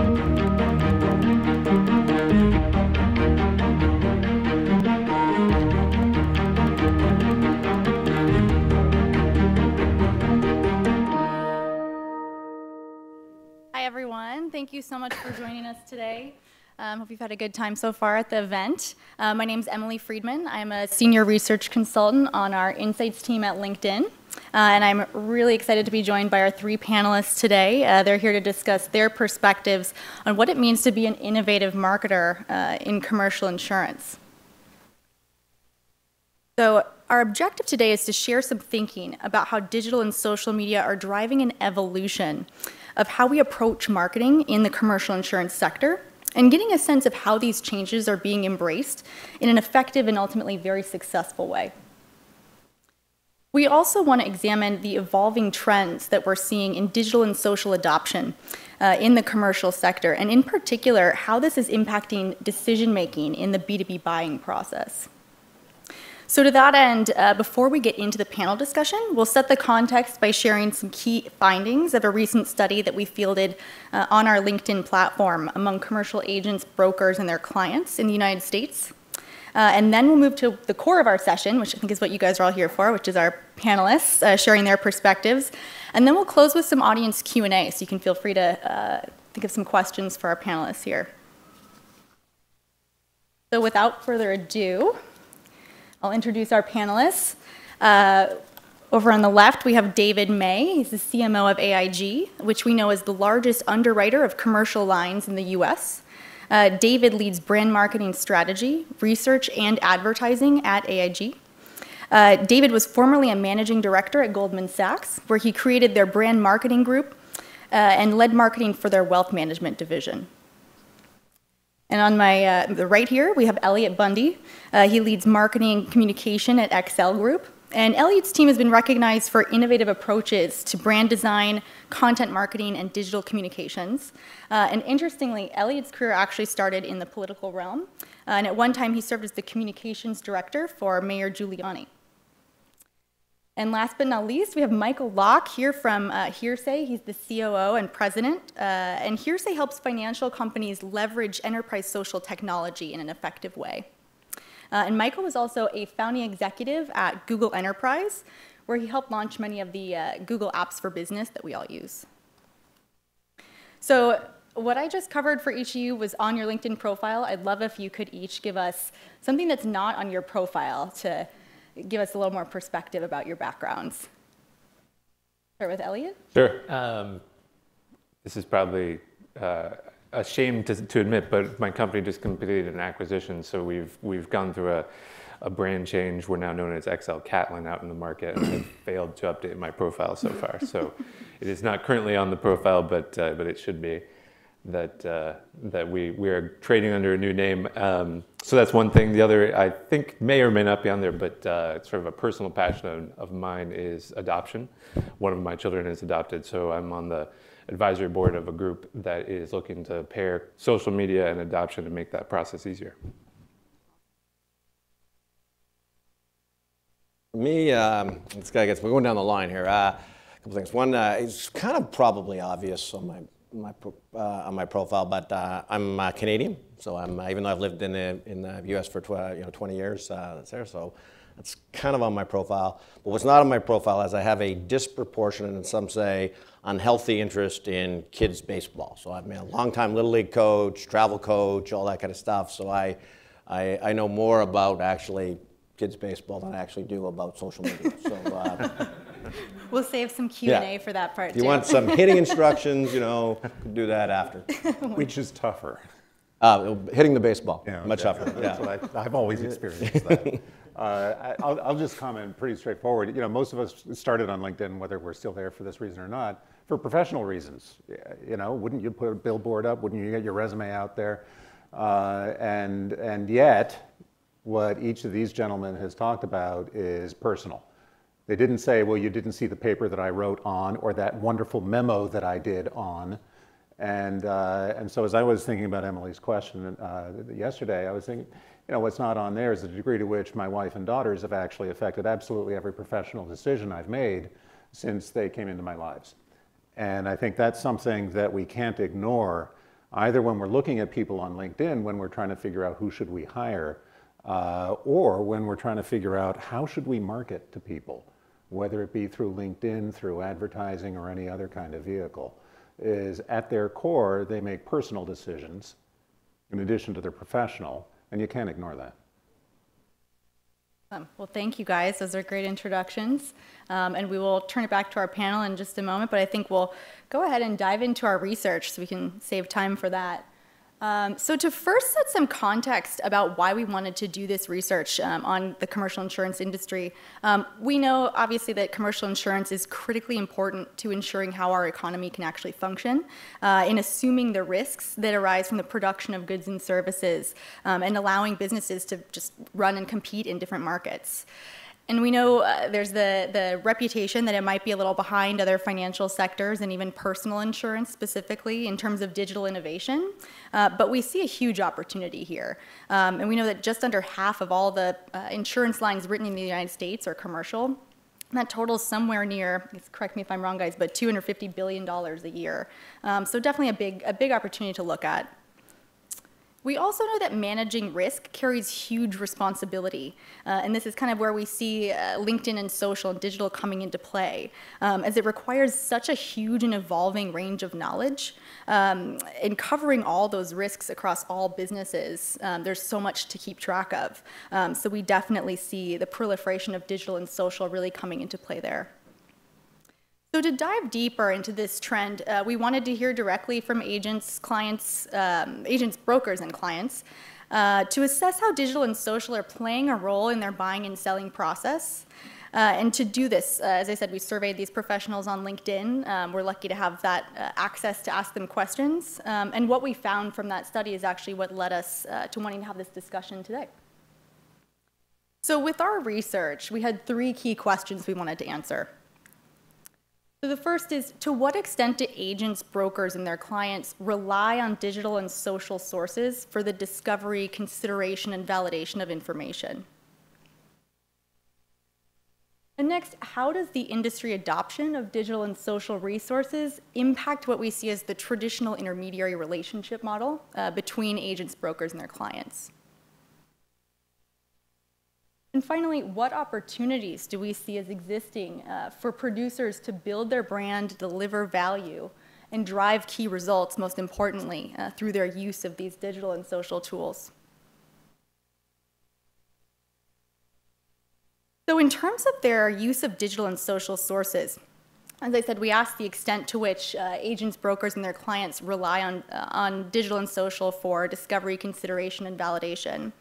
Hi, everyone. Thank you so much for joining us today. Hope you've had a good time so far at the event. My name is Emily Friedman. I'm a senior research consultant on our insights team at LinkedIn. And I'm really excited to be joined by our three panelists today. They're here to discuss their perspectives on what it means to be an innovative marketer in commercial insurance. So our objective today is to share some thinking about how digital and social media are driving an evolution of how we approach marketing in the commercial insurance sector, and getting a sense of how these changes are being embraced in an effective and ultimately very successful way. We also want to examine the evolving trends that we're seeing in digital and social adoption in the commercial sector, and in particular, how this is impacting decision-making in the B2B buying process. So to that end, before we get into the panel discussion, we'll set the context by sharing some key findings of a recent study that we fielded on our LinkedIn platform among commercial agents, brokers, and their clients in the United States. And then we'll move to the core of our session, which I think is what you guys are all here for, which is our panelists sharing their perspectives. And then we'll close with some audience Q&A, so you can feel free to think of some questions for our panelists here. So without further ado, I'll introduce our panelists. Over on the left, we have David May. He's the CMO of AIG, which we know is the largest underwriter of commercial lines in the US. David leads brand marketing strategy, research, and advertising at AIG. David was formerly a managing director at Goldman Sachs, where he created their brand marketing group and led marketing for their wealth management division. And on the right here, we have Elliott Bundy. He leads marketing communication at XL Group. And Elliott's team has been recognized for innovative approaches to brand design, content marketing, and digital communications. And interestingly, Elliott's career actually started in the political realm. And at one time, he served as the communications director for Mayor Giuliani. And last but not least, we have Michael Locke here from Hearsay. He's the COO and president. And Hearsay helps financial companies leverage enterprise social technology in an effective way. And Michael was also a founding executive at Google Enterprise, where he helped launch many of the Google apps for business that we all use. So what I just covered for each of you was on your LinkedIn profile. I'd love if you could each give us something that's not on your profile to give us a little more perspective about your backgrounds. Start with Elliott. Sure. This is probably a shame to admit, but my company just completed an acquisition, so we've gone through a brand change. We're now known as XL Catlin out in the market, and I've failed to update my profile so far. So it is not currently on the profile, but it should be. That we are trading under a new name. So that's one thing. The other, I think, may or may not be on there, but it's sort of a personal passion of mine is adoption. One of my children is adopted, so I'm on the advisory board of a group that is looking to pair social media and adoption to make that process easier. For me, this guy gets, we're going down the line here. A couple things. One, it's kind of probably obvious on my profile, but I'm Canadian, so even though I've lived in the U.S. for 20 years, that's there. So that's kind of on my profile. But what's not on my profile is I have a disproportionate, and some say unhealthy, interest in kids baseball. So I've been a longtime Little League coach, travel coach, all that kind of stuff. So I know more about actually kids baseball than I actually do about social media. So. We'll save some Q&A for that part, If you want some hitting instructions, do that after. Which is tougher? Hitting the baseball, much tougher. That's what I've always experienced that. I'll just comment pretty straightforward. Most of us started on LinkedIn, whether we're still there for this reason or not, for professional reasons. Wouldn't you put a billboard up? Wouldn't you get your resume out there? And yet, what each of these gentlemen has talked about is personal. They didn't say, well, you didn't see the paper that I wrote on, or that wonderful memo that I did on. And so as I was thinking about Emily's question yesterday, I was thinking, what's not on there is the degree to which my wife and daughters have actually affected absolutely every professional decision I've made since they came into my lives. And I think that's something that we can't ignore either when we're looking at people on LinkedIn, when we're trying to figure out who should we hire, or when we're trying to figure out how should we market to people, whether it be through LinkedIn, through advertising, or any other kind of vehicle, is at their core, they make personal decisions in addition to their professional, and you can't ignore that. Well, thank you guys. Those are great introductions. And we will turn it back to our panel in just a moment, but I think we'll go ahead and dive into our research so we can save time for that. So to first set some context about why we wanted to do this research on the commercial insurance industry, we know obviously that commercial insurance is critically important to ensuring how our economy can actually function, in assuming the risks that arise from the production of goods and services, and allowing businesses to just run and compete in different markets. And we know there's the reputation that it might be a little behind other financial sectors and even personal insurance specifically in terms of digital innovation. But we see a huge opportunity here. And we know that just under half of all the insurance lines written in the United States are commercial. And that totals somewhere near, correct me if I'm wrong guys, but $250 billion a year. So definitely a big opportunity to look at. We also know that managing risk carries huge responsibility, and this is kind of where we see LinkedIn and social and digital coming into play, as it requires such a huge and evolving range of knowledge. In covering all those risks across all businesses, there's so much to keep track of. So we definitely see the proliferation of digital and social really coming into play there. So to dive deeper into this trend, we wanted to hear directly from agents, clients, brokers, and clients to assess how digital and social are playing a role in their buying and selling process. And to do this, as I said, we surveyed these professionals on LinkedIn. We're lucky to have that access to ask them questions. And what we found from that study is actually what led us to wanting to have this discussion today. So with our research, we had 3 key questions we wanted to answer. So the first is, to what extent do agents, brokers, and their clients rely on digital and social sources for the discovery, consideration, and validation of information? And next, how does the industry adoption of digital and social resources impact what we see as the traditional intermediary relationship model between agents, brokers, and their clients? And finally, what opportunities do we see as existing for producers to build their brand, deliver value, and drive key results, most importantly, through their use of these digital and social tools? So in terms of their use of digital and social sources, as I said, we asked the extent to which agents, brokers, and their clients rely on digital and social for discovery, consideration, and validation.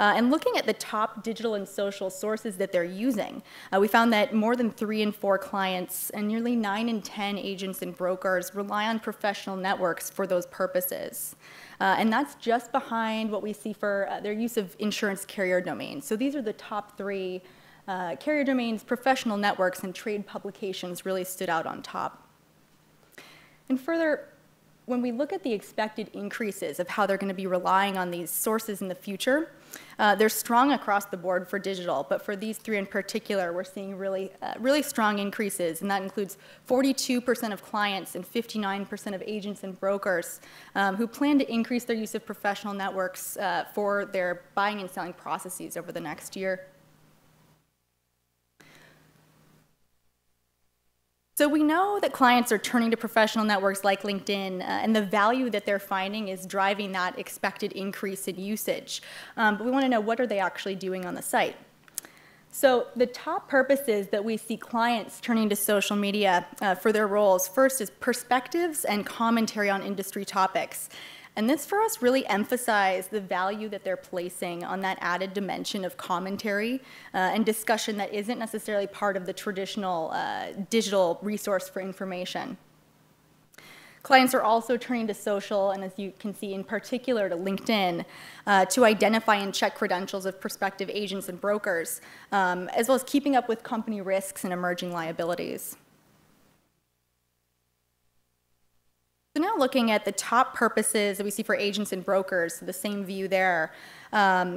And looking at the top digital and social sources that they're using, we found that more than 3 in 4 clients and nearly 9 in 10 agents and brokers rely on professional networks for those purposes. And that's just behind what we see for their use of insurance carrier domains. So these are the top 3 carrier domains, professional networks, and trade publications really stood out on top. And further, when we look at the expected increases of how they're going to be relying on these sources in the future, they're strong across the board for digital, but for these 3 in particular, we're seeing really strong increases, and that includes 42% of clients and 59% of agents and brokers who plan to increase their use of professional networks for their buying and selling processes over the next year. So we know that clients are turning to professional networks like LinkedIn, and the value that they're finding is driving that expected increase in usage. But we want to know, what are they actually doing on the site? So the top purposes that we see clients turning to social media for their roles, first is perspectives and commentary on industry topics. And this for us really emphasized the value that they're placing on that added dimension of commentary and discussion that isn't necessarily part of the traditional digital resource for information. Clients are also turning to social, and as you can see in particular to LinkedIn, to identify and check credentials of prospective agents and brokers, as well as keeping up with company risks and emerging liabilities. So now looking at the top purposes that we see for agents and brokers, the same view there.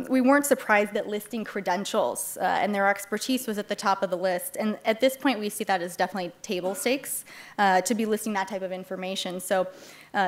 We weren't surprised that listing credentials and their expertise was at the top of the list. And at this point, we see that as definitely table stakes to be listing that type of information. So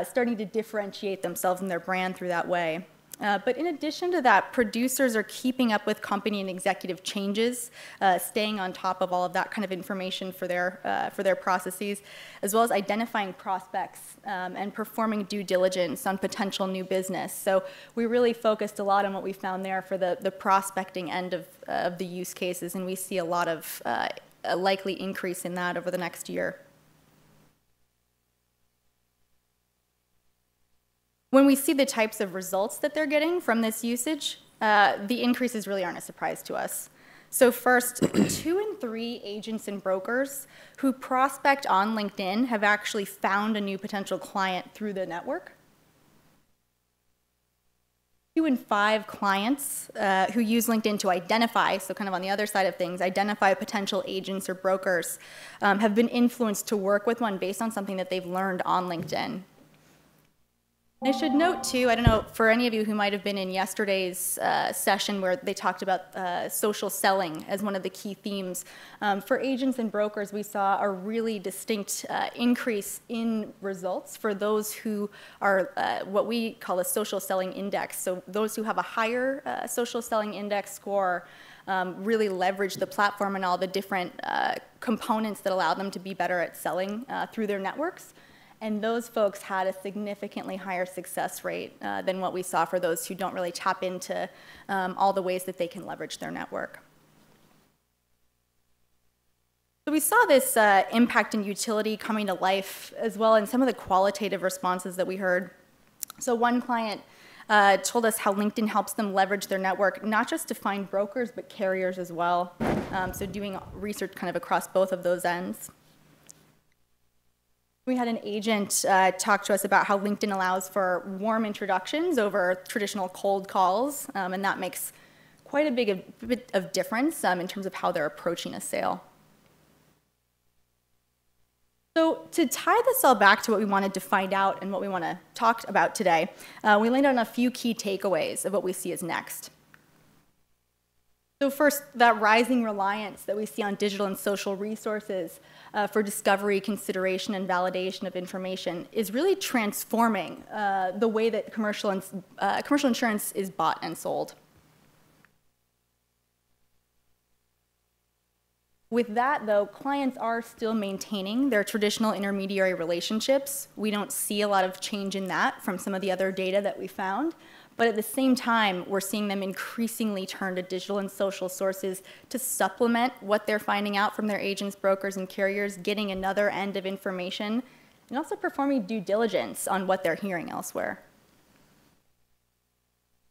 starting to differentiate themselves and their brand through that way. But in addition to that, producers are keeping up with company and executive changes, staying on top of all of that kind of information for their processes, as well as identifying prospects and performing due diligence on potential new business. So we really focused a lot on what we found there for the prospecting end of the use cases, and we see a lot of a likely increase in that over the next year. When we see the types of results that they're getting from this usage, the increases really aren't a surprise to us. So first, 2 in 3 agents and brokers who prospect on LinkedIn have actually found a new potential client through the network. 2 in 5 clients who use LinkedIn to identify, so kind of on the other side of things, identify potential agents or brokers, have been influenced to work with one based on something that they've learned on LinkedIn. I should note, too, I don't know, for any of you who might have been in yesterday's session where they talked about social selling as one of the key themes, for agents and brokers, we saw a really distinct increase in results for those who are what we call a social selling index. So those who have a higher social selling index score really leverage the platform and all the different components that allow them to be better at selling through their networks. And those folks had a significantly higher success rate than what we saw for those who don't really tap into all the ways that they can leverage their network. So we saw this impact and utility coming to life as well in some of the qualitative responses that we heard. So one client told us how LinkedIn helps them leverage their network, not just to find brokers, but carriers as well. So doing research kind of across both of those ends. We had an agent talk to us about how LinkedIn allows for warm introductions over traditional cold calls, and that makes quite a bit of difference in terms of how they're approaching a sale. So to tie this all back to what we wanted to find out and what we want to talk about today, we landed on a few key takeaways of what we see as next. So first, that rising reliance that we see on digital and social resources for discovery, consideration, and validation of information is really transforming the way that commercial insurance is bought and sold. With that, though, clients are still maintaining their traditional intermediary relationships. We don't see a lot of change in that from some of the other data that we found. But at the same time, we're seeing them increasingly turn to digital and social sources to supplement what they're finding out from their agents, brokers, and carriers, getting another end of information, and also performing due diligence on what they're hearing elsewhere.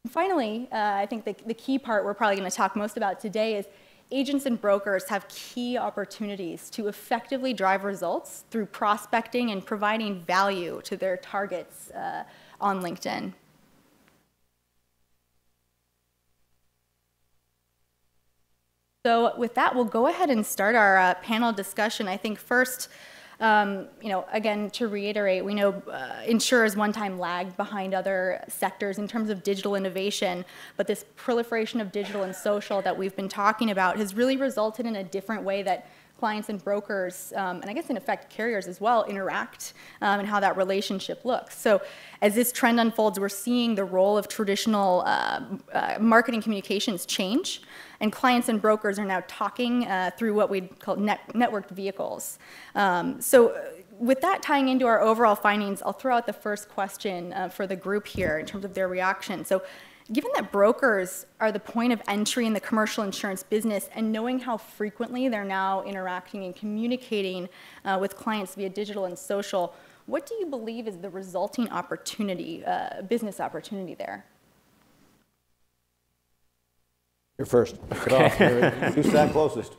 And finally, I think the key part we're probably going to talk most about today is agents and brokers have key opportunities to effectively drive results through prospecting and providing value to their targets on LinkedIn. So with that, we'll go ahead and start our panel discussion. I think first, again, to reiterate, we know insurers one time lagged behind other sectors in terms of digital innovation, but this proliferation of digital and social that we've been talking about has really resulted in a different way that clients and brokers, and I guess in effect carriers as well, interact and how that relationship looks. So as this trend unfolds, we're seeing the role of traditional marketing communications change, and clients and brokers are now talking through what we'd call networked vehicles. So with that tying into our overall findings, I'll throw out the first question for the group here in terms of their reaction. So given that brokers are the point of entry in the commercial insurance business and knowing how frequently they're now interacting and communicating with clients via digital and social, what do you believe is the resulting opportunity, business opportunity there? You're first. Okay. You sat closest.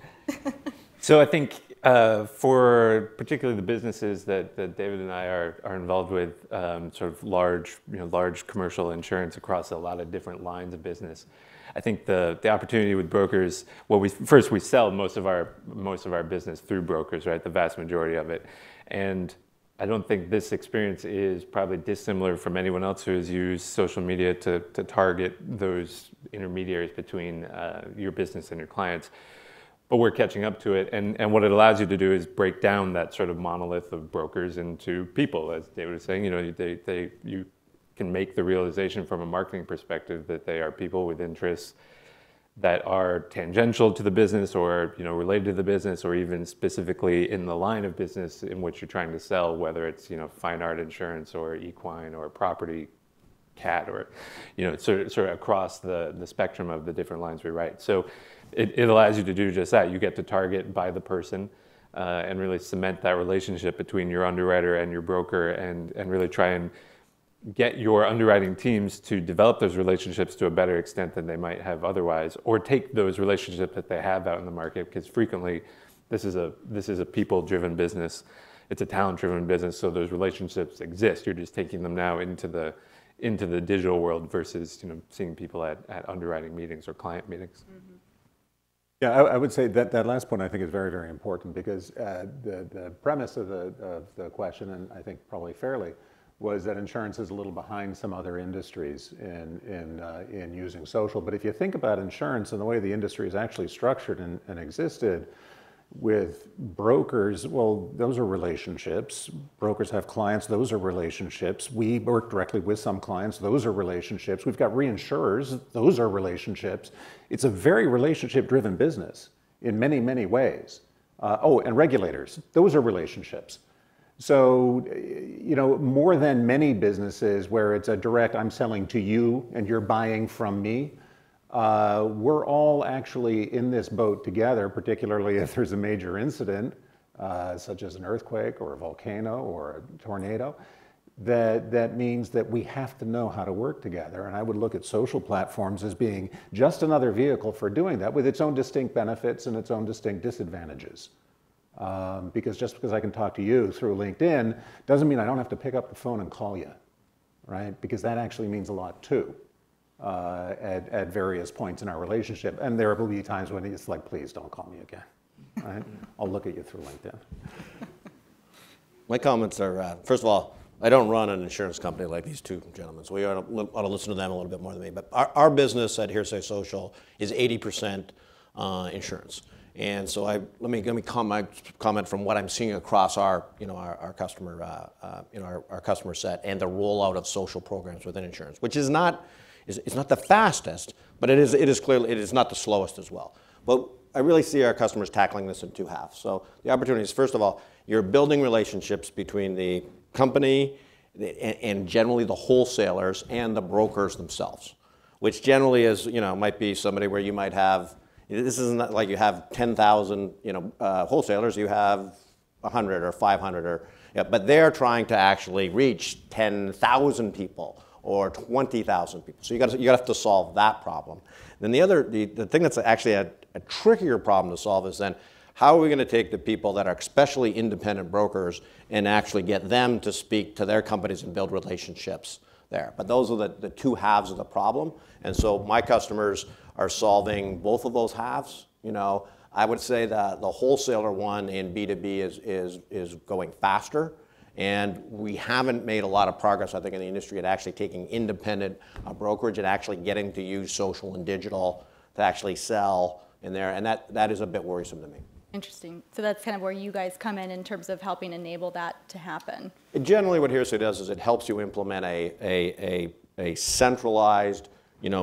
So I think for particularly the businesses that David and I are involved with, sort of large commercial insurance across a lot of different lines of business, I think the opportunity with brokers. Well, we sell most of our business through brokers, right? The vast majority of it, and I don't think this experience is probably dissimilar from anyone else who has used social media to target those intermediaries between your business and your clients. But we're catching up to it, and what it allows you to do is break down that sort of monolith of brokers into people, as David was saying. You know, you can make the realization from a marketing perspective that they are people with interests that are tangential to the business, or related to the business, or even specifically in the line of business in which you're trying to sell, whether it's fine art insurance or equine or property cat, or sort of across the spectrum of the different lines we write. So it allows you to do just that. You get to target by the person and really cement that relationship between your underwriter and your broker, and really try and get your underwriting teams to develop those relationships to a better extent than they might have otherwise, or take those relationships that they have out in the market, because frequently this is a people-driven business. It's a talent-driven business, so those relationships exist. You're just taking them now into the digital world versus seeing people at underwriting meetings or client meetings. Mm-hmm. Yeah, I would say that last point I think is very, very important, because the premise of the question, and I think probably fairly, was that insurance is a little behind some other industries in using social. But if you think about insurance and the way the industry is actually structured and existed, with brokers, well, those are relationships. Brokers have clients, those are relationships. We work directly with some clients, those are relationships. We've got reinsurers, those are relationships. It's a very relationship-driven business in many, many ways. And regulators, those are relationships. So, more than many businesses where it's a direct, I'm selling to you and you're buying from me, we're all actually in this boat together, particularly if there's a major incident, such as an earthquake or a volcano or a tornado. That means that we have to know how to work together. And I would look at social platforms as being just another vehicle for doing that, with its own distinct benefits and its own distinct disadvantages. Because just because I can talk to you through LinkedIn doesn't mean I don't have to pick up the phone and call you, right? Because that actually means a lot too, at various points in our relationship. And there will be times when it's like, please don't call me again, right? I'll look at you through LinkedIn. My comments are, first of all, I don't run an insurance company like these two gentlemen, so we ought to listen to them a little bit more than me. But our business at Hearsay Social is 80% insurance. And so let me comment from what I'm seeing across our customer our customer set, and the rollout of social programs within insurance, which is not the fastest, but it is clearly not the slowest as well. But I really see our customers tackling this in two halves. So the opportunity is, first of all, you're building relationships between the company and generally the wholesalers and the brokers themselves, which generally is might be somebody where you might have. This isn't like you have 10,000 wholesalers. You have 100 or 500, but they're trying to actually reach 10,000 people or 20,000 people. So you have to solve that problem. Then the thing that's actually a trickier problem to solve is then how are we going to take the people that are especially independent brokers and actually get them to speak to their companies and build relationships there. But those are the two halves of the problem. And so my customers are solving both of those halves. I would say that the wholesaler one in B2B is going faster, and we haven't made a lot of progress, I think, in the industry at actually taking independent brokerage and actually getting to use social and digital to actually sell in there, and that is a bit worrisome to me. Interesting. So that's kind of where you guys come in terms of helping enable that to happen. Generally, what Hearsay does is it helps you implement a centralized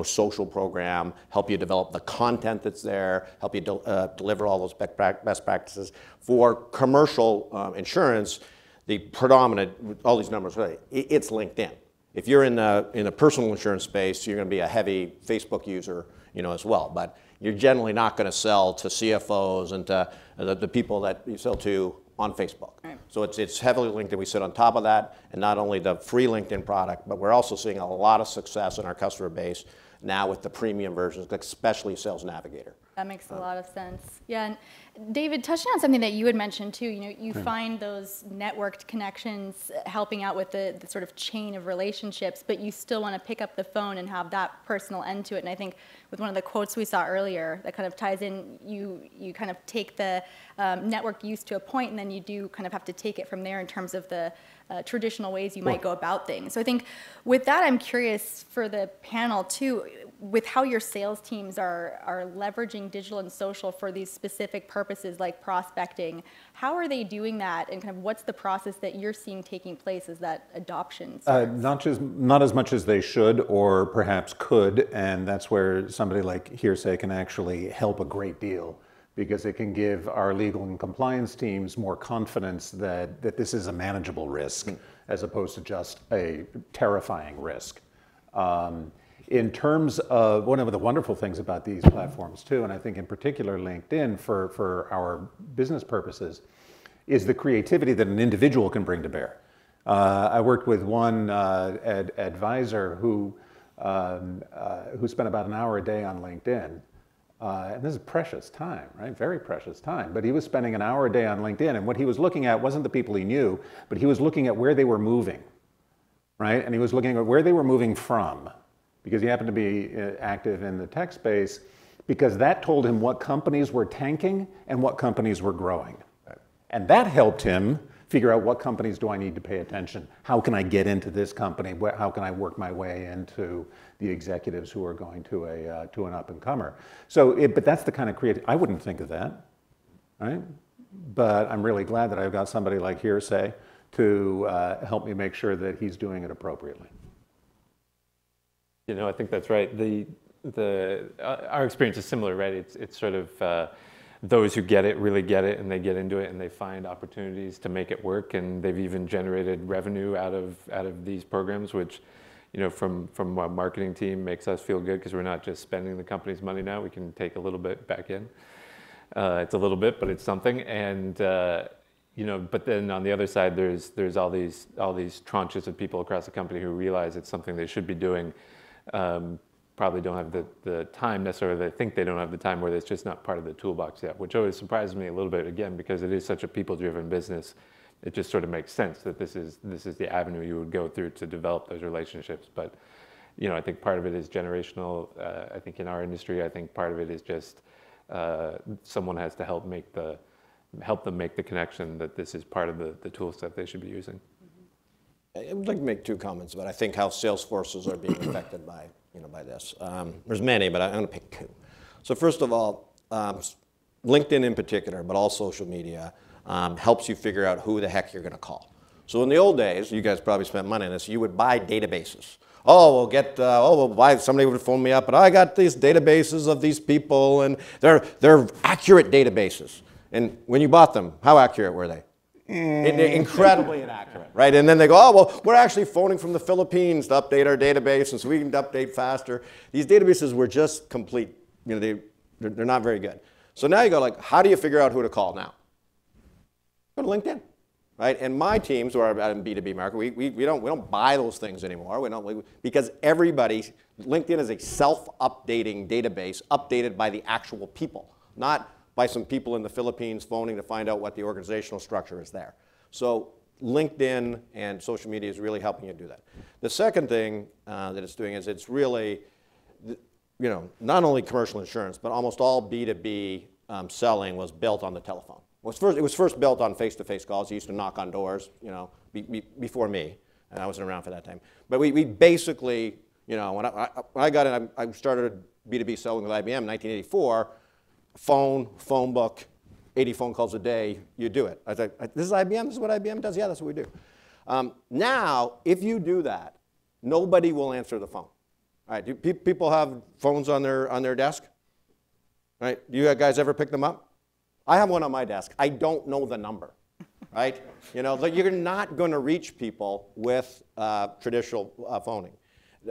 social program, help you develop the content that's there, help you deliver all those best practices. For commercial insurance, the predominant, all these numbers, it's LinkedIn. If you're in the personal insurance space, you're going to be a heavy Facebook user, as well. But you're generally not going to sell to CFOs and to the people that you sell to on Facebook. Right. So it's heavily linked, and we sit on top of that, and not only the free LinkedIn product, but we're also seeing a lot of success in our customer base now with the premium versions, especially Sales Navigator. That makes a lot of sense. Yeah, and David, touching on something that you had mentioned too, you find those networked connections helping out with the sort of chain of relationships, but you still want to pick up the phone and have that personal end to it. And I think with one of the quotes we saw earlier, that kind of ties in, you kind of take the network use to a point, and then you do kind of have to take it from there in terms of the traditional ways you might go about things. So I think with that, I'm curious for the panel too, with how your sales teams are leveraging digital and social for these specific purposes like prospecting. How are they doing that, and kind of what's the process that you're seeing taking place as that adoption starts? Not as much as they should or perhaps could, and that's where somebody like Hearsay can actually help a great deal, because it can give our legal and compliance teams more confidence that this is a manageable risk as opposed to just a terrifying risk. In terms of one of the wonderful things about these platforms too, and I think in particular LinkedIn for our business purposes, is the creativity that an individual can bring to bear. I worked with one advisor who spent about an hour a day on LinkedIn. And this is precious time, right? Very precious time. But he was spending an hour a day on LinkedIn, and what he was looking at wasn't the people he knew, but he was looking at where they were moving, right? And he was looking at where they were moving from, because he happened to be active in the tech space, because that told him what companies were tanking and what companies were growing. And that helped him figure out what companies do I need to pay attention? How can I get into this company? How can I work my way into the executives who are going to an up-and-comer? So, but that's the kind of creative, I wouldn't think of that, right? But I'm really glad that I've got somebody like Hearsay to help me make sure that he's doing it appropriately. I think that's right. Our experience is similar, right? It's sort of those who get it really get it, and they get into it, and they find opportunities to make it work, and they've even generated revenue out of these programs, which, from a marketing team makes us feel good, because we're not just spending the company's money now. We can take a little bit back in. It's a little bit, but it's something, and but then on the other side, there's all these tranches of people across the company who realize it's something they should be doing. Probably don't have the time necessarily. They think they don't have the time, where it's just not part of the toolbox yet, which always surprises me a little bit, again, because it is such a people-driven business. It just sort of makes sense that this is the avenue you would go through to develop those relationships. But I think part of it is generational. I think in our industry, I think part of it is just someone has to help them make the connection that this is part of the tool set they should be using. I would like to make two comments about, I think, how sales forces are being affected by this. There's many, but I'm going to pick two. So first of all, LinkedIn in particular, but all social media, helps you figure out who the heck you're going to call. So in the old days, you guys probably spent money on this, you would buy databases. We'll buy, somebody would phone me up, and I got these databases of these people, and they're accurate databases. And when you bought them, how accurate were they? Incredibly inaccurate, right? And then they go, we're actually phoning from the Philippines to update our database, and so we can update faster. These databases were just complete, they're not very good. So now you go, how do you figure out who to call now? Go to LinkedIn, right? And my teams, who are in B2B market, we don't buy those things anymore. Because LinkedIn is a self-updating database, updated by the actual people, not by some people in the Philippines phoning to find out what the organizational structure is there. So LinkedIn and social media is really helping you do that. The second thing that it's doing is it's really, not only commercial insurance, but almost all B2B selling was built on the telephone. It was first built on face-to-face calls. You used to knock on doors, before me, and I wasn't around for that time. But we basically, when I got in, I started B2B selling with IBM in 1984. Phone book, 80 phone calls a day, you do it. I thought, this is IBM, this is what IBM does? Yeah, that's what we do. Now, if you do that, nobody will answer the phone. All right, do people have phones on their desk? Right, do you guys ever pick them up? I have one on my desk. I don't know the number, right? You're not going to reach people with traditional phoning.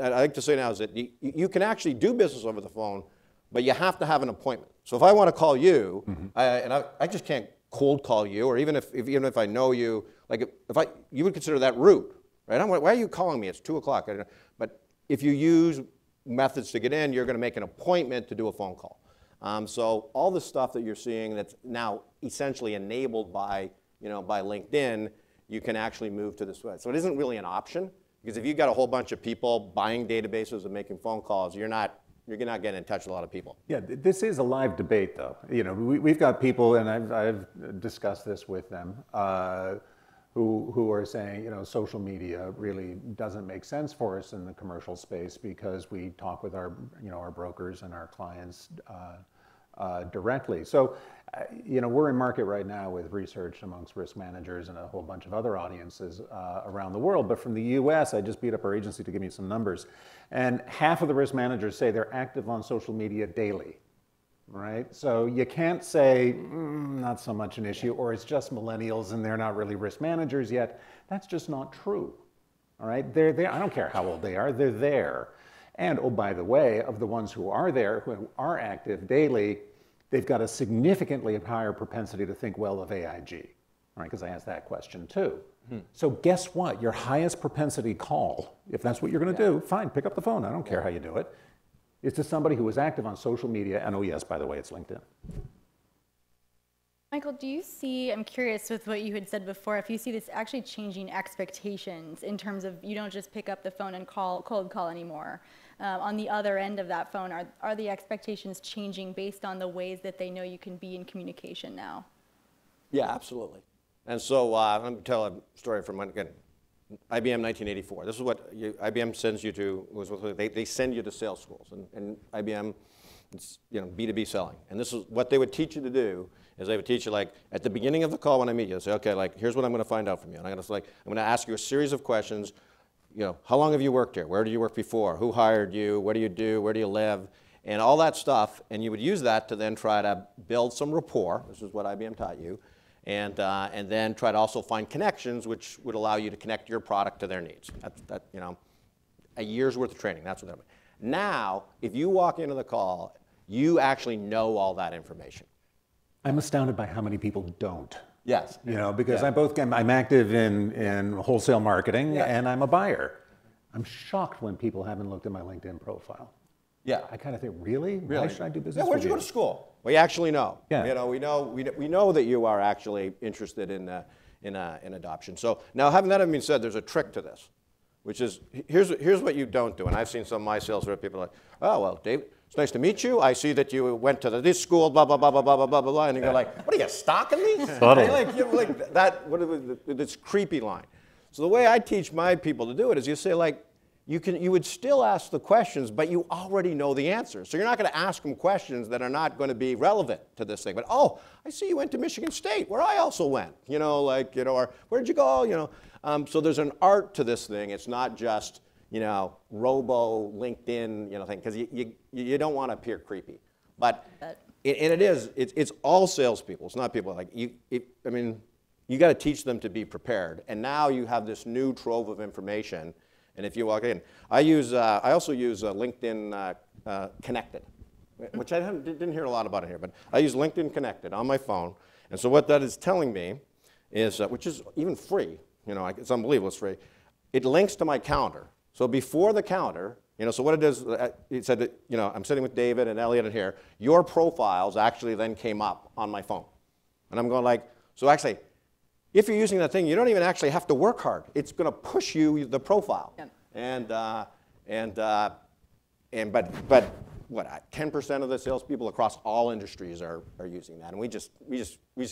I like to say now is that you can actually do business over the phone, but you have to have an appointment. So if I want to call you, I just can't cold call you, or even if I know you, you would consider that rude, right? Why are you calling me? It's 2 o'clock. But if you use methods to get in, you're going to make an appointment to do a phone call. So all the stuff that you're seeing that's now essentially enabled by, by LinkedIn, you can actually move to this way. So it isn't really an option, because if you've got a whole bunch of people buying databases and making phone calls, you're not getting in touch with a lot of people. Yeah, this is a live debate, though. We've got people, and I've discussed this with them, who are saying, social media really doesn't make sense for us in the commercial space because we talk with our brokers and our clients directly. So, we're in market right now with research amongst risk managers and a whole bunch of other audiences around the world. But from the US, I just beat up our agency to give me some numbers. And half of the risk managers say they're active on social media daily, right? So you can't say, not so much an issue, or it's just millennials and they're not really risk managers yet. That's just not true, all right? They're there. I don't care how old they are, they're there. And, oh, by the way, of the ones who are there, who are active daily, they've got a significantly higher propensity to think well of AIG, all right, because I asked that question too. So guess what? Your highest propensity call, if that's what you're going to do, fine, pick up the phone. I don't care how you do it. It's to somebody who is active on social media, and oh yes, by the way, it's LinkedIn. Michael, do you see, I'm curious with what you had said before, if you see this actually changing expectations in terms of you don't just pick up the phone and cold call anymore. On the other end of that phone, are the expectations changing based on the ways that they know you can be in communication now? Yeah, absolutely. And so let me tell a story from, again, IBM 1984. This is what IBM sends you to, they send you to sales schools. And IBM, it's B2B selling. And this is what they would teach you to do, is they would teach you, like, at the beginning of the call when I meet you, they'll say, okay, like, here's what I'm going to find out from you. And I'm going to ask you a series of questions. How long have you worked here? Where did you work before? Who hired you? What do you do? Where do you live? And all that stuff. And you would use that to then try to build some rapport. This is what IBM taught you. And then try to also find connections, which would allow you to connect your product to their needs. A year's worth of training. That's what that means. Now, if you walk into the call, you actually know all that information. I'm astounded by how many people don't. Yes. Because I'm active in wholesale marketing, and I'm a buyer. I'm shocked when people haven't looked at my LinkedIn profile. Yeah. I kind of think, really? Why should I do business with where'd you go to school? We actually know. Yeah. We know that you are actually interested in adoption. So now, having that being said, there's a trick to this, which is here's what you don't do. And I've seen some of my sales rep people like, oh, well, Dave, it's nice to meet you. I see that you went to this school, blah, blah, blah, blah, blah, blah, blah, blah. And you go like, what are you, stalking me? Like that, this creepy line. So the way I teach my people to do it is you say, like, you would still ask the questions, but you already know the answers. So you're not going to ask them questions that are not going to be relevant to this thing. But, oh, I see you went to Michigan State, where I also went, or where did you go, So there's an art to this thing. It's not just, robo LinkedIn, thing, because you don't want to appear creepy. But, it's all salespeople. It's not people like, you got to teach them to be prepared. And now you have this new trove of information. And if you walk in, I also use LinkedIn Connected, which I didn't hear a lot about it here, but I use LinkedIn Connected on my phone. And so what that is telling me is, which is even free, it's unbelievable, it's free. It links to my calendar. So before the calendar, so what it is, it said that, I'm sitting with David and Elliott here. Your profiles actually then came up on my phone. And I'm going like, so actually, if you're using that thing, you don't even actually have to work hard. It's going to push you the profile. Yeah. But what, 10% of the salespeople across all industries are using that, and we just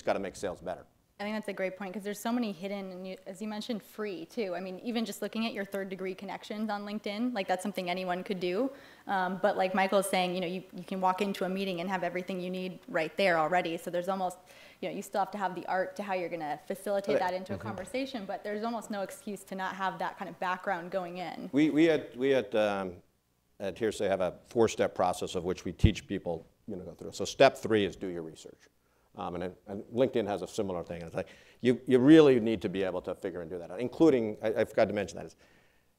got to make sales better. I think that's a great point because there's so many hidden, and as you mentioned, free too. I mean, even just looking at your third-degree connections on LinkedIn, like that's something anyone could do. But like Michael is saying, you can walk into a meeting and have everything you need right there already. So there's almost, you still have to have the art to how you're going to facilitate that into a conversation. But there's almost no excuse to not have that kind of background going in. We at Hearsay have a 4-step process of which we teach people go through. So step 3 is do your research. And LinkedIn has a similar thing. It's like you really need to be able to figure and do that, including, I forgot to mention that, is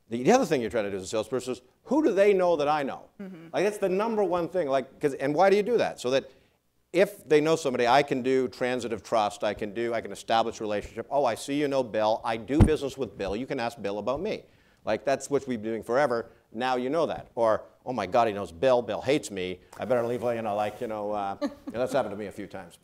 the other thing you're trying to do as a salesperson is who do they know that I know? Like that's the #1 thing. And why do you do that? So that if they know somebody, I can do transitive trust. I can establish a relationship. Oh, I see you know Bill. I do business with Bill. You can ask Bill about me. Like that's what we've been doing forever. now you know that. Or, oh my God, he knows Bill. Bill hates me. I better leave, that's happened to me a few times.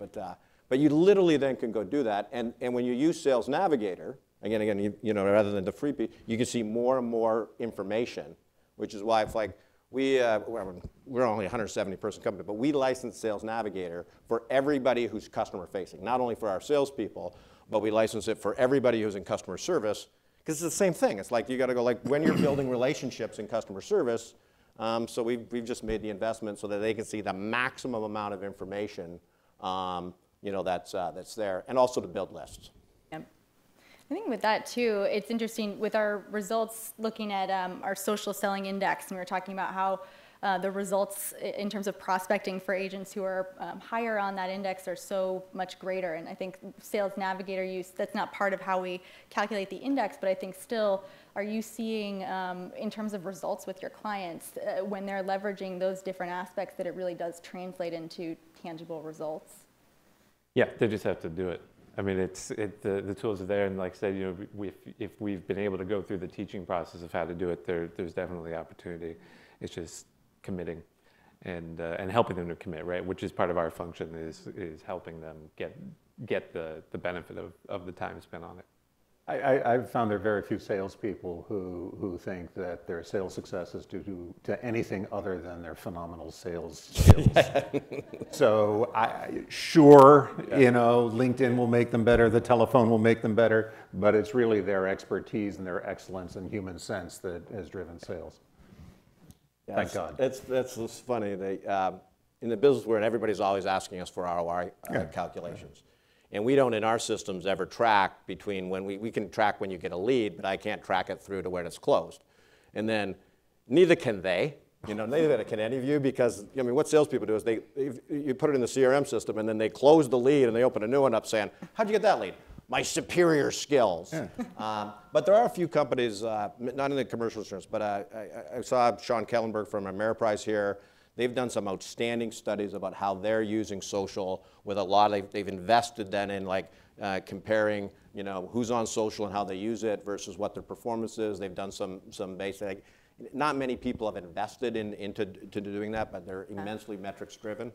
But you literally then can go do that. And when you use Sales Navigator, again, rather than the free piece, you can see more and more information, which is why it's like we're only a 170-person company, but we license Sales Navigator for everybody who's customer facing, not only for our salespeople, but we license it for everybody who's in customer service, because it's the same thing. It's like you got to go, like when you're building relationships in customer service, so we've just made the investment so that they can see the maximum amount of information that's there, and also to build lists. Yep. I think with that too, it's interesting with our results looking at our social selling index, and we were talking about how the results in terms of prospecting for agents who are higher on that index are so much greater. And I think Sales Navigator use, that's not part of how we calculate the index, but I think still, are you seeing in terms of results with your clients when they're leveraging those different aspects that it really does translate into tangible results? Yeah, they just have to do it. I mean, the tools are there, and like I said, if we've been able to go through the teaching process of how to do it, there's definitely opportunity. It's just committing and helping them to commit, right? Which is part of our function is helping them get the benefit of the time spent on it. I've found there are very few salespeople who think that their sales success is due to anything other than their phenomenal sales skills. So LinkedIn will make them better, the telephone will make them better, but it's really their expertise and their excellence and human sense that has driven sales. Yeah, Thank God. That's funny. In the business where everybody's always asking us for ROI calculations. And we don't, in our systems, ever track between when we can track when you get a lead, but I can't track it through to when it's closed. And then neither can they. Neither can any of you, because what salespeople do is you put it in the CRM system, and then they close the lead and they open a new one up saying, "How'd you get that lead?" "My superior skills." Yeah. But there are a few companies, not in the commercial insurance, but I saw Sean Kellenberg from Ameriprise here. They've done some outstanding studies about how they're using social with a lot. They've invested then in comparing, who's on social and how they use it versus what their performance is. They've done some basic. Not many people have invested into doing that, but they're immensely metrics driven.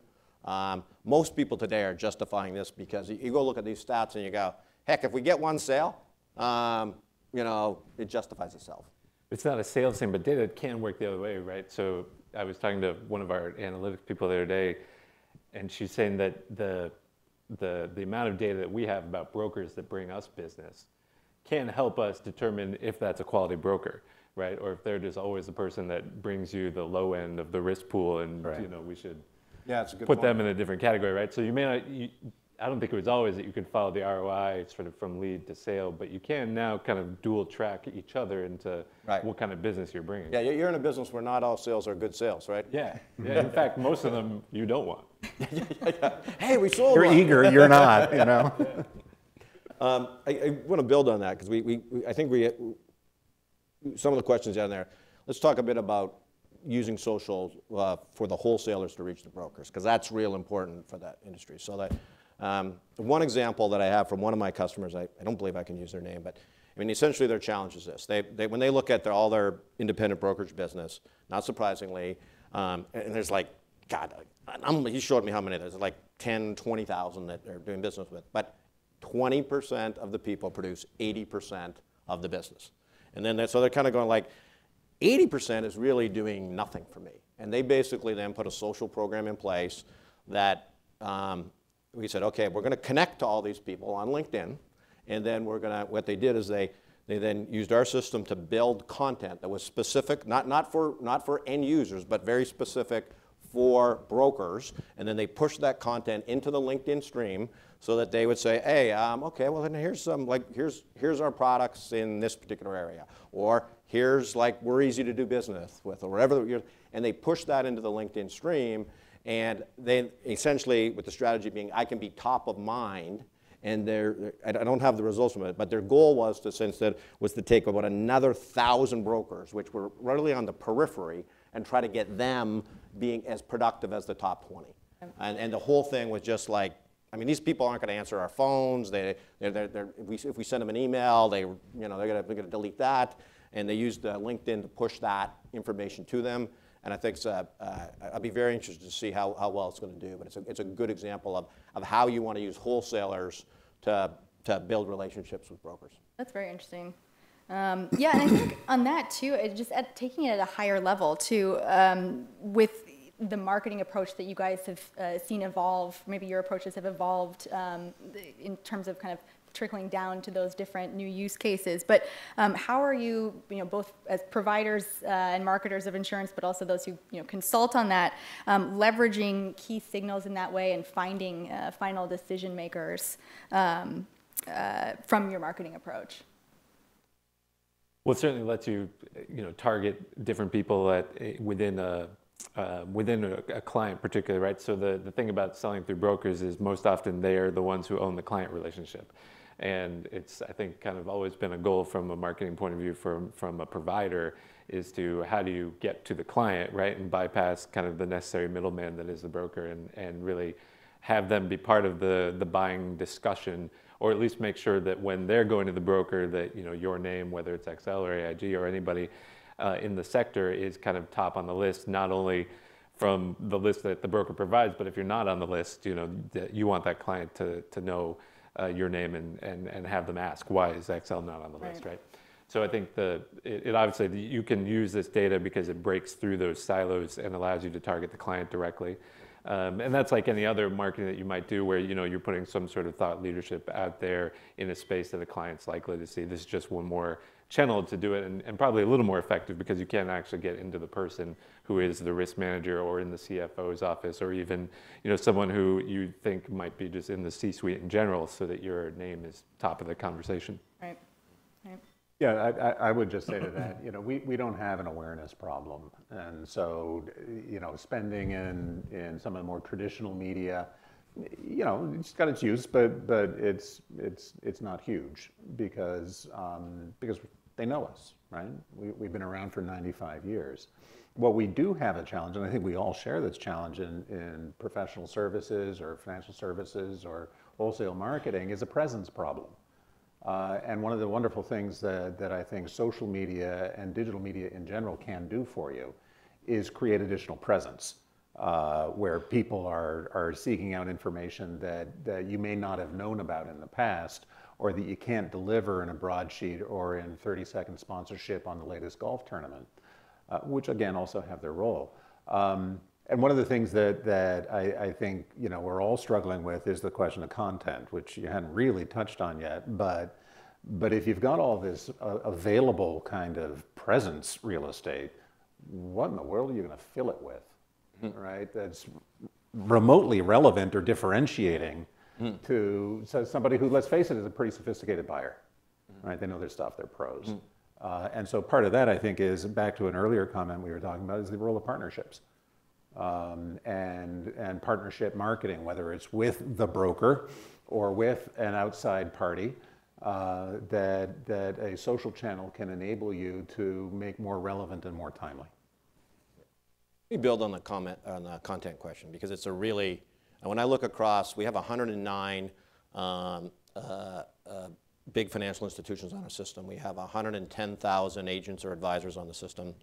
Most people today are justifying this because you go look at these stats and you go, heck, if we get one sale, it justifies itself. It's not a sales thing, but data can work the other way, right? So I was talking to one of our analytics people the other day, and she's saying that the amount of data that we have about brokers that bring us business can help us determine if that's a quality broker, right? Or if they're just always the person that brings you the low end of the risk pool, and we should it's a good put point. them in a different category, right? So you may not. I don't think it was always that you could follow the ROI sort of from lead to sale, but you can now kind of dual track each other into what kind of business you're bringing. Yeah, you're in a business where not all sales are good sales, right? Yeah. In fact, most of them you don't want. Hey, we sold You're one. eager, you're not, I want to build on that because I think some of the questions down there. Let's talk a bit about using social for the wholesalers to reach the brokers, because that's real important for that industry. So that one example that I have from one of my customers, I don't believe I can use their name, but essentially their challenge is this. When they look at all their independent brokerage business, not surprisingly, and there's he showed me how many, there's 10, 20,000 that they're doing business with, but 20% of the people produce 80% of the business. And then so they're kind of going 80% is really doing nothing for me. And they basically then put a social program in place that we said, okay, we're going to connect to all these people on LinkedIn, and then what they did is they then used our system to build content that was specific, not for end users, but very specific for brokers, and then they pushed that content into the LinkedIn stream so that they would say, hey, okay, well then here's here's our products in this particular area, or here's we're easy to do business with, or whatever, and they push that into the LinkedIn stream, and then essentially with the strategy being I can be top of mind, and I don't have the results from it, but their goal was to take about another 1,000 brokers, which were really on the periphery, and try to get them being as productive as the top 20. And the whole thing was just these people aren't going to answer our phones. If we send them an email, they're going to delete that. and they used LinkedIn to push that information to them. And I think I'd be very interested to see how well it's going to do. But it's a good example of how you want to use wholesalers to build relationships with brokers. That's very interesting. Yeah, and I think on that too, taking it at a higher level too, with the marketing approach that you guys have seen evolve, maybe your approaches have evolved in terms of kind of trickling down to those different new use cases. But how are you, both as providers and marketers of insurance, but also those who consult on that, leveraging key signals in that way and finding final decision makers from your marketing approach? Well, it certainly lets you, target different people within a client particularly, right? So the thing about selling through brokers is most often they are the ones who own the client relationship. And it's, I think, kind of always been a goal from a marketing point of view from a provider is to how do you get to the client, right? And bypass kind of the necessary middleman that is the broker and really have them be part of the buying discussion, or at least make sure that when they're going to the broker that, your name, whether it's XL or AIG or anybody in the sector, is kind of top on the list, not only from the list that the broker provides, but if you're not on the list, that you want that client to know your name and have them ask, why is XL not on the list, right? So I think it obviously, you can use this data because it breaks through those silos and allows you to target the client directly. And that's like any other marketing that you might do where, you're putting some sort of thought leadership out there in a space that a client's likely to see. This is just one more channel to do it, and probably a little more effective because you can actually get into the person who is the risk manager or in the CFO's office, or even, someone who you think might be just in the C-suite in general, so that your name is top of the conversation. Right. Yeah, I would just say to that, we don't have an awareness problem. And so, spending in some of the more traditional media, it's got its use, but it's not huge because they know us, right? We've been around for 95 years. What we do have a challenge, and I think we all share this challenge in professional services or financial services or wholesale marketing, is a presence problem. And one of the wonderful things that I think social media and digital media in general can do for you is create additional presence, where people are seeking out information that you may not have known about in the past, or that you can't deliver in a broadsheet or in 30-second sponsorship on the latest golf tournament, which again also have their role. And one of the things that I think we're all struggling with is the question of content, which you hadn't really touched on yet. But if you've got all this available kind of presence real estate, what in the world are you going to fill it with, right? That's remotely relevant or differentiating to somebody who, let's face it, is a pretty sophisticated buyer, right? They know their stuff, they're pros. And so part of that, I think, is back to an earlier comment we were talking about, is the role of partnerships. And partnership marketing, whether it's with the broker or with an outside party, that a social channel can enable you to make more relevant and more timely. Let me build on the content question, because it's a really, when I look across, we have 109 big financial institutions on our system. We have 110,000 agents or advisors on the system,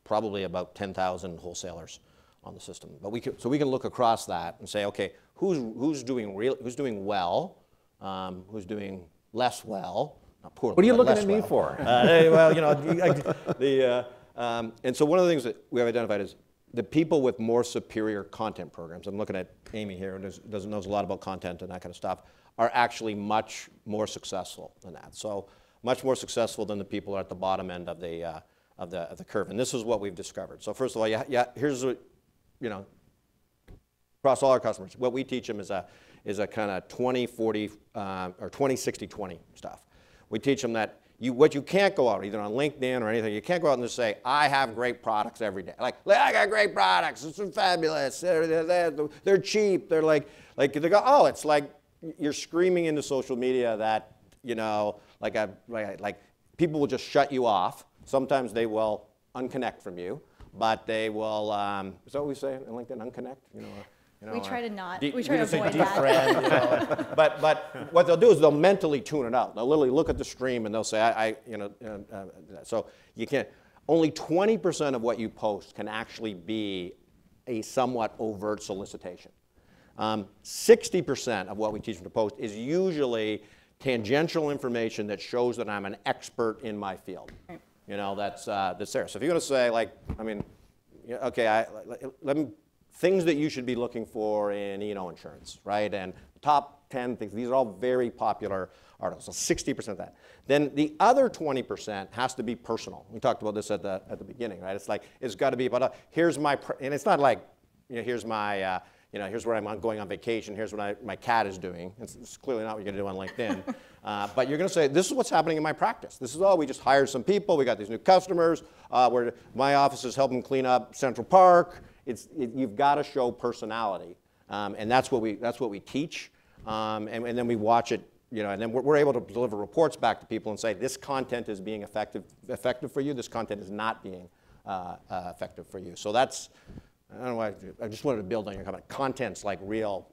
probably about 10,000 wholesalers on the system. But we can look across that and say, okay, who's doing well, who's doing less well, not poorly. What are you looking at well. me for? And so one of the things that we have identified is the people with more superior content programs. I'm looking at Amy here, who knows a lot about content and that kind of stuff, are actually much more successful than that. So much more successful than the people at the bottom end of the curve. And this is what we've discovered. So first of all, here's what, across all our customers, what we teach them is a kind of 20-40 or 20-60-20 stuff. We teach them that what you can't go out, either on LinkedIn or anything, you can't go out and just say, I have great products every day. Like I got great products, it's fabulous, they're cheap, they're like they go, oh, it's like you're screaming into social media that, like people will just shut you off. Sometimes they will unconnect from you, but they will, is that what we say on LinkedIn, unconnect? You know, We try to not. we We try to just say avoid that. defriend, you know. But what they'll do is they'll mentally tune it out. They'll literally look at the stream and they'll say, so you can't. Only 20% of what you post can actually be a somewhat overt solicitation. 60% of what we teach them to post is usually tangential information that shows that I'm an expert in my field. Right. You know, that's there. So if you're going to say, like, I mean, okay, things that you should be looking for in E&O insurance, right? And top 10 things, these are all very popular articles, so 60% of that. Then the other 20% has to be personal. We talked about this at the beginning, right? It's like, it's got to be about, here's my, and it's not like, here's my, here's where I'm going on vacation, here's what my cat is doing. It's clearly not what you're going to do on LinkedIn. But you're going to say, this is what's happening in my practice. This is, we just hired some people, we got these new customers, where my office is helping clean up Central Park. You've got to show personality. And that's what we teach. And then we watch it, and then we're able to deliver reports back to people and say, this content is being effective for you, this content is not being effective for you. So that's, I don't know why, I just wanted to build on your comment. Content's like real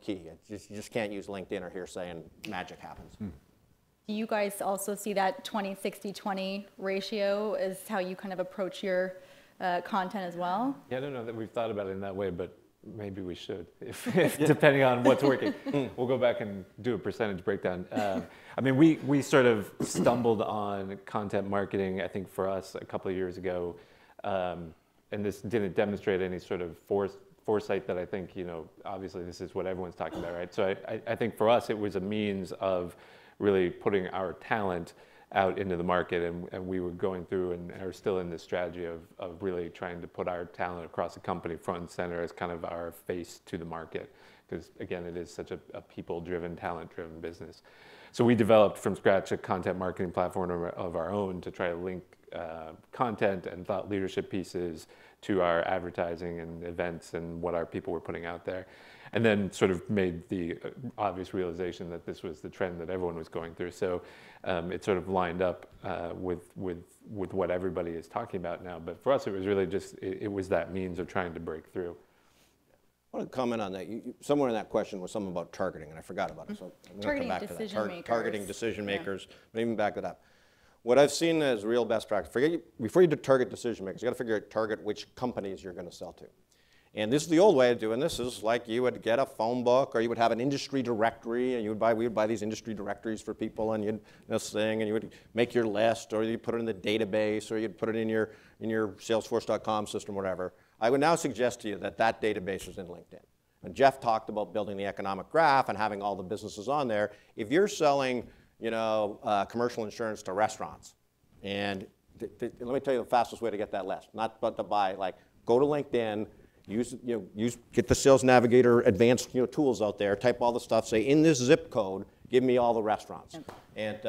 key. You just can't use LinkedIn or Hearsay and magic happens. Do you guys also see that 20-60-20 ratio is how you kind of approach your content as well? Yeah, I don't know that we've thought about it in that way, but maybe we should, if depending on what's working. We'll go back and do a percentage breakdown. I mean, we sort of stumbled on content marketing, I think, for us a couple of years ago. And this didn't demonstrate any sort of foresight that I think, obviously this is what everyone's talking about, right? So I think for us, it was a means of really putting our talent out into the market, and we were going through and are still in this strategy of really trying to put our talent across the company front and center as kind of our face to the market, because again, it is such a people-driven, talent-driven business. So we developed from scratch a content marketing platform of our own to try to link content and thought leadership pieces to our advertising and events and what our people were putting out there. And then sort of made the obvious realization that this was the trend that everyone was going through. So it sort of lined up with what everybody is talking about now. But for us, it was really just, it was that means of trying to break through. I want to comment on that. Somewhere in that question was something about targeting, and I forgot about it. So I'm going to come back to that. Targeting decision makers, but even back it up. What I've seen as real best practice, before you target decision makers, you got to target which companies you're going to sell to. And this is the old way of doing this. Is like you would get a phone book, or you would have an industry directory, and we would buy these industry directories for people, and you'd and you would make your list, or you'd put it in the database, or you'd put it in your Salesforce.com system, whatever. I would now suggest to you that database is in LinkedIn. And Jeff talked about building the economic graph and having all the businesses on there. If you're selling, commercial insurance to restaurants, and let me tell you the fastest way to get that list. Not but to buy, go to LinkedIn. Get the Sales Navigator advanced tools out there, type all the stuff, say in this zip code, give me all the restaurants. And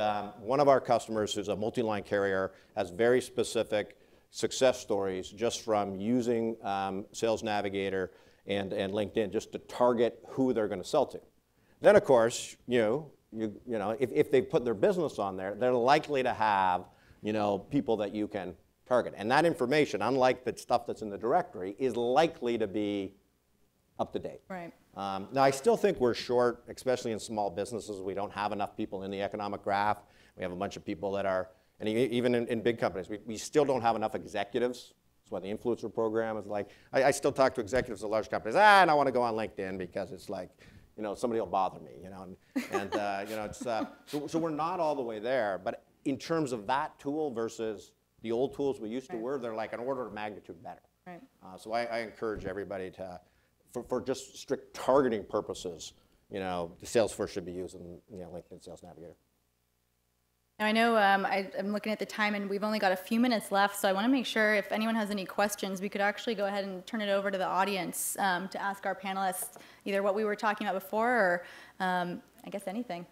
one of our customers, who's a multi-line carrier, has very specific success stories just from using Sales Navigator and LinkedIn just to target who they're going to sell to. Then, of course, if they put their business on there, they're likely to have people that you can target. And that information, unlike the stuff that's in the directory, is likely to be up to date. Right. Now, I still think we're short, especially in small businesses. We don't have enough people in the economic graph. We have a bunch of people that are, and even in big companies, we still don't have enough executives. That's why the influencer program is like, I still talk to executives of large companies. I don't want to go on LinkedIn because it's like, somebody will bother me, so we're not all the way there. But in terms of that tool versus the old tools we used to were, they're like an order of magnitude better. Right. So I encourage everybody to, for just strict targeting purposes, the Salesforce should be using LinkedIn Sales Navigator. Now I know I'm looking at the time and we've only got a few minutes left, so I want to make sure if anyone has any questions, we could actually go ahead and turn it over to the audience to ask our panelists either what we were talking about before or I guess anything.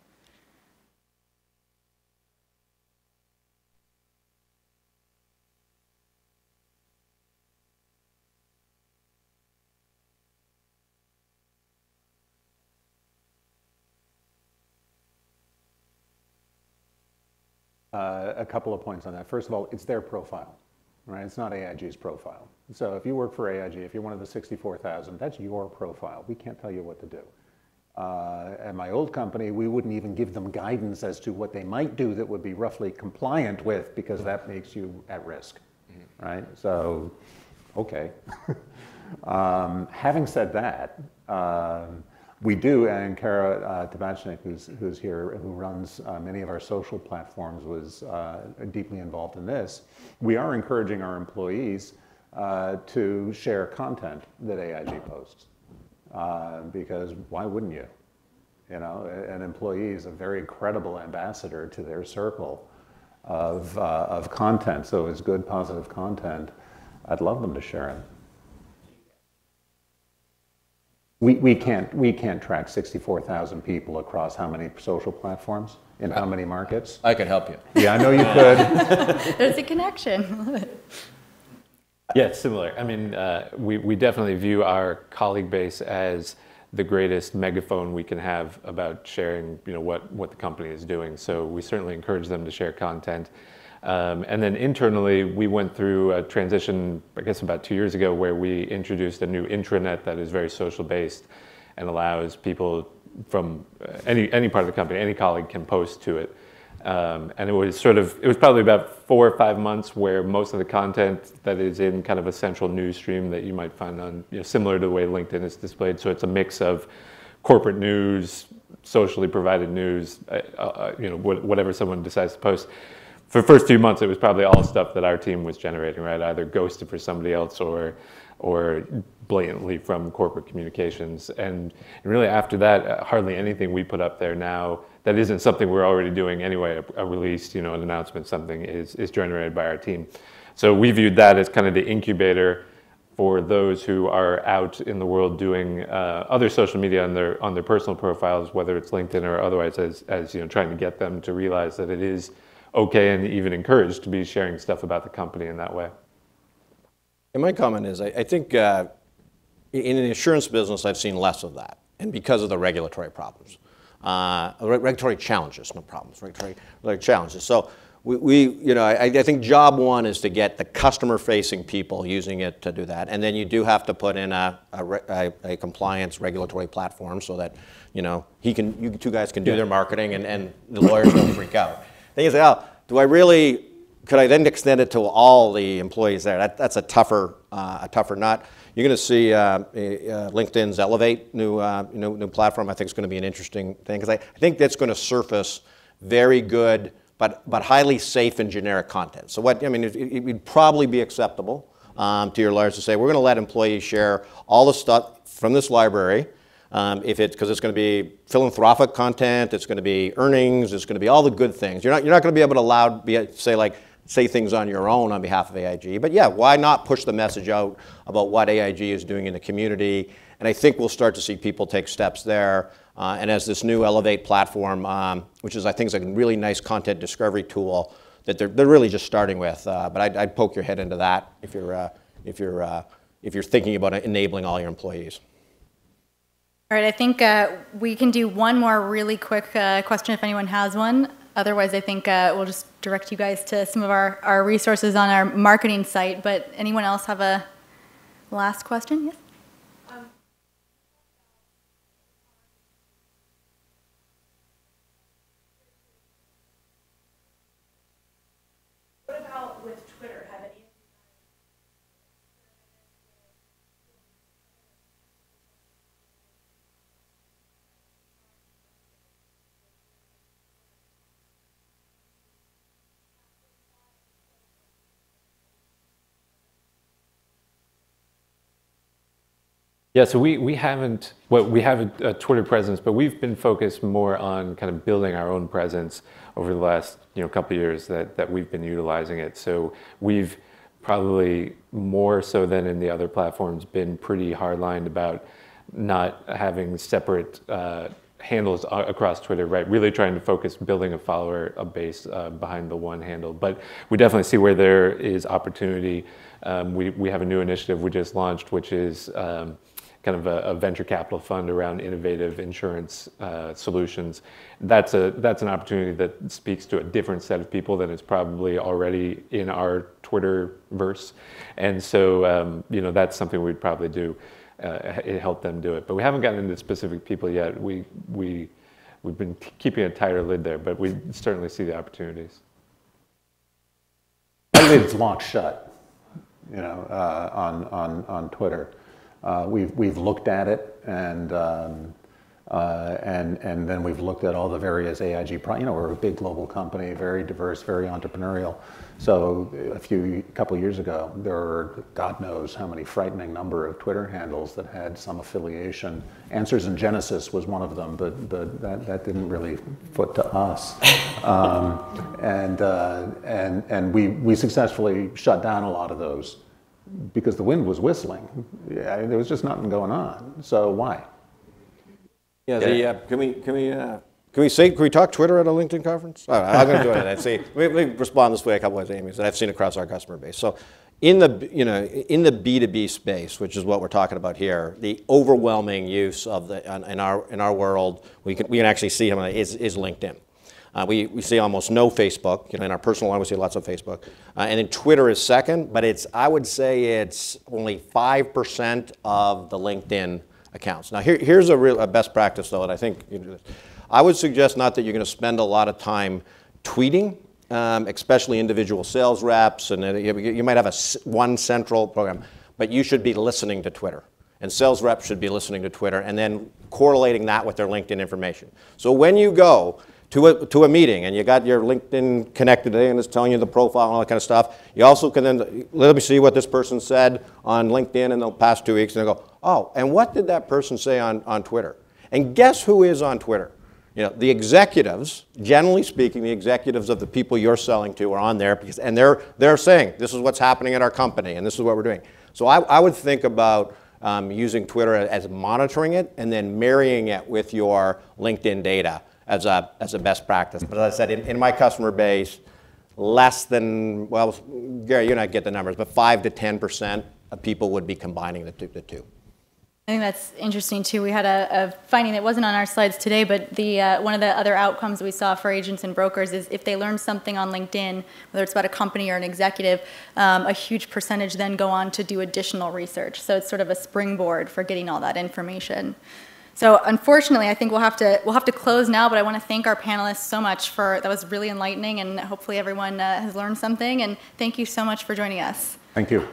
A couple of points on that. First of all, it's their profile. right? It's not AIG's profile. So if you work for AIG, if you're one of the 64,000, that's your profile. We can't tell you what to do. At my old company, we wouldn't even give them guidance as to what they might do that would be roughly compliant with, because that makes you at risk, right? So, okay. Having said that, we do, and Kara Tabachnik, who's here, who runs many of our social platforms, was deeply involved in this. We are encouraging our employees to share content that AIG posts. Because why wouldn't you? You know, an employee is a very credible ambassador to their circle of content. So it's good, positive content. I'd love them to share it. We can't track 64,000 people across how many social platforms in how many markets. I could help you. Yeah, I know you could. There's a connection. Yeah, it's similar. I mean, we definitely view our colleague base as the greatest megaphone we can have about sharing, you know, what the company is doing. So we certainly encourage them to share content. And then internally, we went through a transition, I guess about 2 years ago, where we introduced a new intranet that is very social based and allows people from any part of the company, any colleague can post to it. And it was probably about 4 or 5 months where most of the content that is in kind of a central news stream that you might find on, you know, similar to the way LinkedIn is displayed. So it's a mix of corporate news, socially provided news, you know, whatever someone decides to post. For the first 2 months, it was probably all stuff that our team was generating, right? Either ghosted for somebody else or blatantly from corporate communications. And really after that, hardly anything we put up there now that isn't something we're already doing anyway, a release, you know, an announcement, something is generated by our team. So we viewed that as kind of the incubator for those who are out in the world doing other social media on their personal profiles, whether it's LinkedIn or otherwise, as you know, trying to get them to realize that it is okay and even encouraged to be sharing stuff about the company in that way. And my comment is, I think in the insurance business, I've seen less of that, and because of the regulatory problems. Regulatory challenges, no problems, regulatory challenges. So I think job one is to get the customer-facing people using it to do that, and then you do have to put in a compliance regulatory platform so that, you know, you two guys can do their marketing and the lawyers don't freak out. Then you say, oh, could I then extend it to all the employees there? That's a tougher nut. You're going to see LinkedIn's Elevate new platform. I think it's going to be an interesting thing, because I think that's going to surface very good but highly safe and generic content. So it would probably be acceptable to your lawyers to say, we're going to let employees share all the stuff from this library, because it's going to be philanthropic content, it's going to be earnings, it's going to be all the good things. You're not going to be able to say things on your own on behalf of AIG. But yeah, why not push the message out about what AIG is doing in the community? And I think we'll start to see people take steps there. And as this new Elevate platform, which I think is a really nice content discovery tool that they're really just starting with. But I'd poke your head into that if you're thinking about enabling all your employees. All right, I think we can do one more really quick question if anyone has one. Otherwise, I think we'll just direct you guys to some of our resources on our marketing site. But anyone else have a last question? Yes? What about with Twitter? Have any? Yeah, so we have a Twitter presence, but we've been focused more on kind of building our own presence over the last couple of years that we've been utilizing it. So we've probably more so than in the other platforms been pretty hardlined about not having separate handles across Twitter, right? Really trying to focus building a base behind the one handle. But we definitely see where there is opportunity. We have a new initiative we just launched, which is kind of a venture capital fund around innovative insurance solutions. That's an opportunity that speaks to a different set of people than is probably already in our Twitterverse, and so that's something we'd probably do. Help them do it, but we haven't gotten into specific people yet. We've been keeping a tighter lid there, but we certainly see the opportunities. It's locked shut, on Twitter. We've looked at it, and then we've looked at all the various AIG. We're a big global company, very diverse, very entrepreneurial. So a couple of years ago, there were God knows how many frightening number of Twitter handles that had some affiliation. Answers in Genesis was one of them, but that didn't really foot to us. And we successfully shut down a lot of those because the wind was whistling. There was just nothing going on. So why? Yeah. Can we talk Twitter at a LinkedIn conference? I'm going to do it. I'd say we respond this way a couple of ways, Amy, that I've seen across our customer base. So in the B2B space, which is what we're talking about here, the overwhelming use of in our world, we can actually see is LinkedIn. We see almost no Facebook. In our personal life, we see lots of Facebook. And then Twitter is second, but I would say it's only 5% of the LinkedIn accounts. Now, here's a best practice, though, and I think you do this. I would suggest not that you're going to spend a lot of time tweeting, especially individual sales reps, and you might have one central program, but you should be listening to Twitter. And sales reps should be listening to Twitter and then correlating that with their LinkedIn information. So when you go to a meeting and you got your LinkedIn connected today and it's telling you the profile and all that kind of stuff, you also can then, let me see what this person said on LinkedIn in the past 2 weeks, and they'll go, oh, and what did that person say on Twitter? And guess who is on Twitter? The executives, generally speaking, the executives of the people you're selling to are on there and they're saying, this is what's happening at our company and this is what we're doing. So I would think about using Twitter as monitoring it and then marrying it with your LinkedIn data as a best practice. But as I said, in my customer base, less than, well, Gary, you and I get the numbers, but 5 to 10% of people would be combining the two. I think that's interesting too. We had a finding that wasn't on our slides today, but one of the other outcomes we saw for agents and brokers is if they learn something on LinkedIn, whether it's about a company or an executive, a huge percentage then go on to do additional research. So it's sort of a springboard for getting all that information. So unfortunately, I think we'll have to close now, but I want to thank our panelists so much that was really enlightening, and hopefully everyone has learned something, and thank you so much for joining us. Thank you.